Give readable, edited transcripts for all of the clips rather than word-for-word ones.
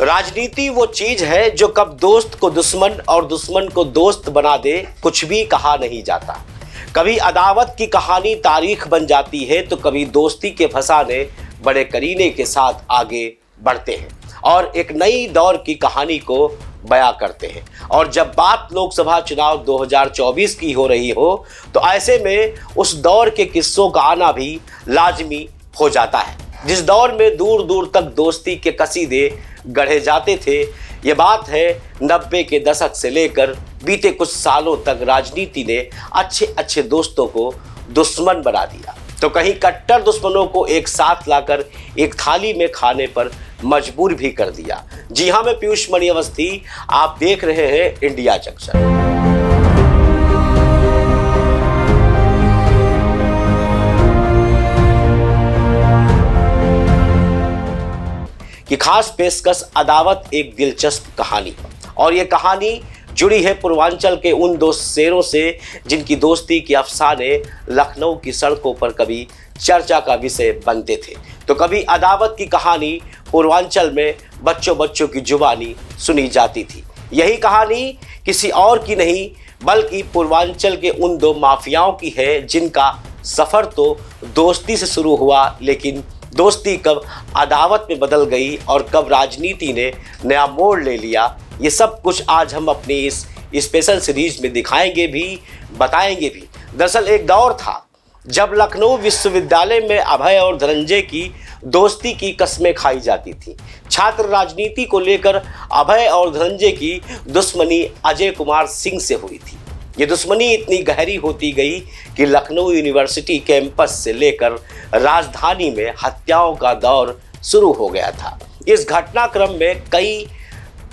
राजनीति वो चीज है जो कब दोस्त को दुश्मन और दुश्मन को दोस्त बना दे, कुछ भी कहा नहीं जाता। कभी अदावत की कहानी तारीख बन जाती है तो कभी दोस्ती के फसाने बड़े करीने के साथ आगे बढ़ते हैं और एक नई दौर की कहानी को बयां करते हैं। और जब बात लोकसभा चुनाव 2024 की हो रही हो तो ऐसे में उस दौर के किस्सों का आना भी लाजमी हो जाता है, जिस दौर में दूर दूर तक दोस्ती के कसीदे गढ़े जाते थे। ये बात है 90 के दशक से लेकर बीते कुछ सालों तक राजनीति ने अच्छे अच्छे दोस्तों को दुश्मन बना दिया तो कहीं कट्टर दुश्मनों को एक साथ लाकर एक थाली में खाने पर मजबूर भी कर दिया। जी हाँ, मैं पीयूष मणि अवस्थी, आप देख रहे हैं इंडिया जंक्शन। कि खास पेशकश अदावत एक दिलचस्प कहानी, और ये कहानी जुड़ी है पूर्वांचल के उन दो शेरों से जिनकी दोस्ती के अफसाने लखनऊ की सड़कों पर कभी चर्चा का विषय बनते थे तो कभी अदावत की कहानी पूर्वांचल में बच्चों बच्चों की जुबानी सुनी जाती थी। यही कहानी किसी और की नहीं बल्कि पूर्वांचल के उन दो माफियाओं की है जिनका सफ़र तो दोस्ती से शुरू हुआ, लेकिन दोस्ती कब अदावत में बदल गई और कब राजनीति ने नया मोड़ ले लिया, ये सब कुछ आज हम अपनी इस स्पेशल सीरीज में दिखाएंगे भी, बताएंगे भी। दरअसल एक दौर था जब लखनऊ विश्वविद्यालय में अभय और धनंजय की दोस्ती की कस्में खाई जाती थी। छात्र राजनीति को लेकर अभय और धनंजय की दुश्मनी अजय कुमार सिंह से हुई थी। ये दुश्मनी इतनी गहरी होती गई कि लखनऊ यूनिवर्सिटी कैंपस से लेकर राजधानी में हत्याओं का दौर शुरू हो गया था। इस घटनाक्रम में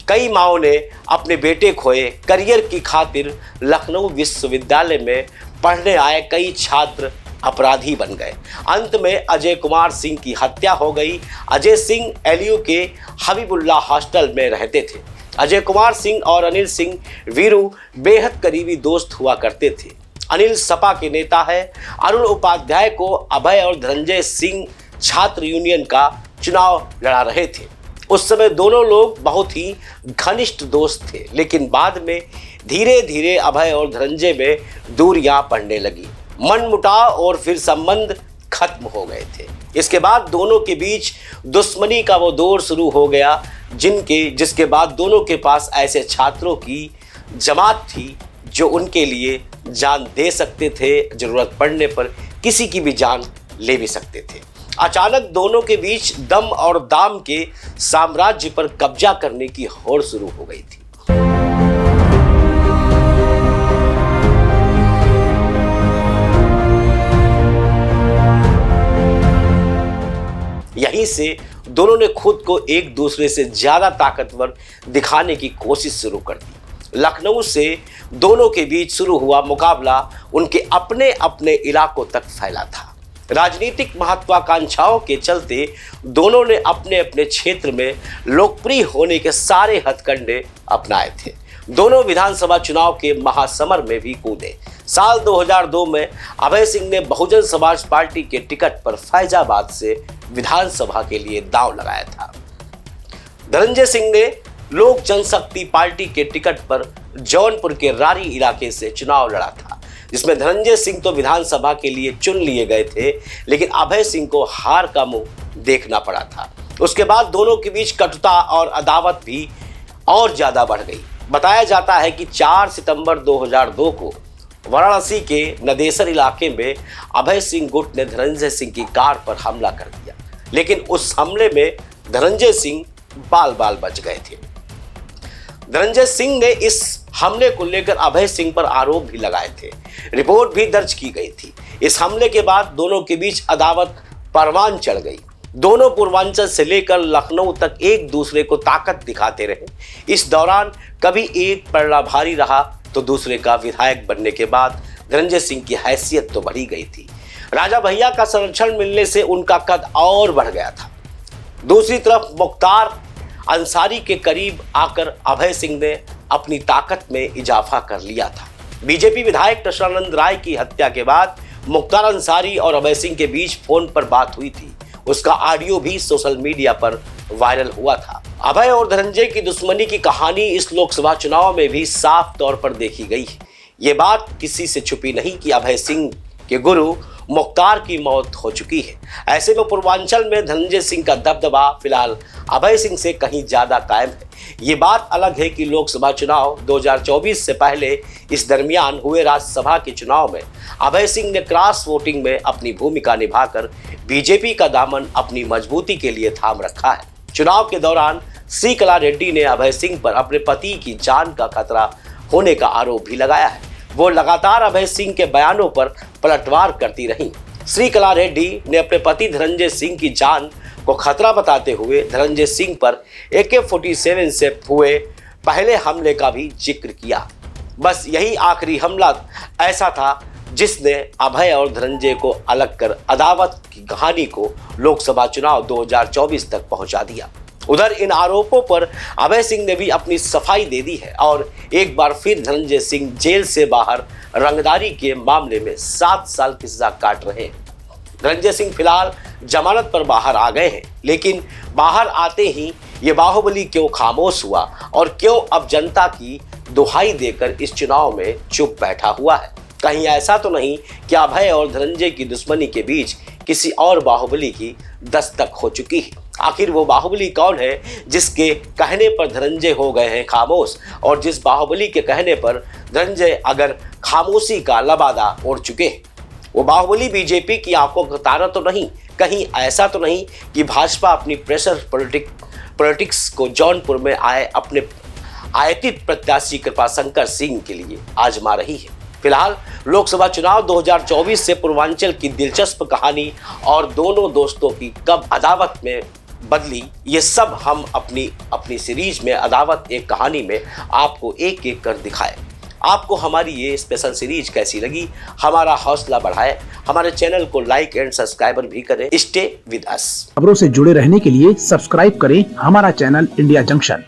कई माओं ने अपने बेटे खोए। करियर की खातिर लखनऊ विश्वविद्यालय में पढ़ने आए कई छात्र अपराधी बन गए। अंत में अजय कुमार सिंह की हत्या हो गई। अजय सिंह एलयू के हबीबुल्ला हॉस्टल में रहते थे। अजय कुमार सिंह और अनिल सिंह वीरू बेहद करीबी दोस्त हुआ करते थे। अनिल सपा के नेता है। अरुण उपाध्याय को अभय और धनंजय सिंह छात्र यूनियन का चुनाव लड़ा रहे थे। उस समय दोनों लोग बहुत ही घनिष्ठ दोस्त थे, लेकिन बाद में धीरे धीरे अभय और धनंजय में दूरियां पड़ने लगी, मनमुटाव और फिर संबंध खत्म हो गए थे। इसके बाद दोनों के बीच दुश्मनी का वो दौर शुरू हो गया जिसके बाद दोनों के पास ऐसे छात्रों की जमात थी जो उनके लिए जान दे सकते थे, जरूरत पड़ने पर किसी की भी जान ले भी सकते थे। अचानक दोनों के बीच दम और दाम के साम्राज्य पर कब्जा करने की होड़ शुरू हो गई थी। यहीं से दोनों ने खुद को एक दूसरे से ज्यादा ताकतवर दिखाने की कोशिश शुरू कर दी। लखनऊ से दोनों के बीच शुरू हुआ मुकाबला उनके अपने अपने इलाकों तक फैला था। राजनीतिक महत्वाकांक्षाओं के चलते दोनों ने अपने अपने क्षेत्र में लोकप्रिय होने के सारे हथकंडे अपनाए थे। दोनों विधानसभा चुनाव के महासमर में भी कूदे। साल 2002 में अभय सिंह ने बहुजन समाज पार्टी के टिकट पर फैजाबाद से विधानसभा के लिए दांव लगाया था। धनंजय सिंह ने लोक जनशक्ति पार्टी के टिकट पर जौनपुर के रारी इलाके से चुनाव लड़ा था, जिसमें धनंजय सिंह तो विधानसभा के लिए चुन लिए गए थे, लेकिन अभय सिंह को हार का मुंह देखना पड़ा था। उसके बाद दोनों के बीच कटुता और अदावत भी और ज्यादा बढ़ गई। बताया जाता है कि 4 सितंबर 2002 को वाराणसी के नदेसर इलाके में अभय सिंह गुट ने धनंजय सिंह की कार पर हमला कर दिया, लेकिन उस हमले में धनंजय सिंह बाल बाल बच गए थे। धनंजय सिंह ने इस हमले को लेकर अभय सिंह पर आरोप भी लगाए थे। रिपोर्ट भी दर्ज की गई थी। इस हमले के बाद दोनों के बीच अदावत परवान चढ़ गई। दोनों पूर्वांचल से लेकर लखनऊ तक एक दूसरे को ताकत दिखाते रहे। इस दौरान कभी एक पलड़ा भारी रहा तो दूसरे का विधायक बनने के बाद धनंजय सिंह की हैसियत तो बढ़ी गई थी। राजा भैया का संरक्षण मिलने से उनका कद और बढ़ गया था। दूसरी तरफ मुख्तार अंसारी के करीब आकर अभय सिंह ने अपनी ताकत में इजाफा कर लिया था। बीजेपी विधायक कृष्णानंद राय की हत्या के बाद मुख्तार अंसारी और अभय सिंह के बीच फोन पर बात हुई थी। उसका ऑडियो भी सोशल मीडिया पर वायरल हुआ था। अभय और धनंजय की दुश्मनी की कहानी इस लोकसभा चुनाव में भी साफ तौर पर देखी गई है। ये बात किसी से छुपी नहीं कि अभय सिंह के गुरु मुख्तार की मौत हो चुकी है। ऐसे में पूर्वांचल में धनंजय सिंह का दबदबा फिलहाल अभय सिंह से कहीं ज्यादा कायम है। ये बात अलग है कि लोकसभा चुनाव 2024 से पहले इस दरमियान हुए राज्यसभा के चुनाव में अभय सिंह ने क्रॉस वोटिंग में अपनी भूमिका निभाकर बीजेपी का दामन अपनी मजबूती के लिए थाम रखा है। चुनाव के दौरान श्रीकला रेड्डी ने अभय सिंह पर अपने पति की जान का खतरा होने का आरोप भी लगाया है। वो लगातार अभय सिंह के बयानों पर पलटवार करती रहीं। श्रीकला रेड्डी ने अपने पति धनंजय सिंह की जान को खतरा बताते हुए धनंजय सिंह पर AK-47 से हुए पहले हमले का भी जिक्र किया। बस यही आखिरी हमला ऐसा था जिसने अभय और धनंजय को अलग कर अदावत की कहानी को लोकसभा चुनाव 2024 तक पहुंचा दिया। उधर इन आरोपों पर अभय सिंह ने भी अपनी सफाई दे दी है और एक बार फिर धनंजय सिंह जेल से बाहर रंगदारी के मामले में 7 साल की सजा काट रहे हैं। धनंजय सिंह फिलहाल जमानत पर बाहर आ गए हैं, लेकिन बाहर आते ही ये बाहुबली क्यों खामोश हुआ और क्यों अब जनता की दुहाई देकर इस चुनाव में चुप बैठा हुआ है? कहीं ऐसा तो नहीं कि अभय और धनंजय की दुश्मनी के बीच किसी और बाहुबली की दस्तक हो चुकी है? आखिर वो बाहुबली कौन है जिसके कहने पर धनंजय हो गए हैं खामोश, और जिस बाहुबली के कहने पर धनंजय अगर खामोशी का लबादा ओढ़ चुके हैं? वो बाहुबली बीजेपी की आंखों का तारा तो नहीं? कहीं ऐसा तो नहीं कि भाजपा अपनी प्रेशर पॉलिटिक्स को जौनपुर में आए अपने आयतित प्रत्याशी कृपाशंकर सिंह के लिए आजमा रही है? फिलहाल लोकसभा चुनाव 2024 से पूर्वांचल की दिलचस्प कहानी और दोनों दोस्तों की कब अदावत में बदली, ये सब हम अपनी सीरीज में अदावत एक कहानी में आपको एक एक कर दिखाए। आपको हमारी ये स्पेशल सीरीज कैसी लगी? हमारा हौसला बढ़ाए, हमारे चैनल को लाइक एंड सब्सक्राइबर भी करें। Stay with us. खबरों से जुड़े रहने के लिए सब्सक्राइब करें हमारा चैनल इंडिया जंक्शन।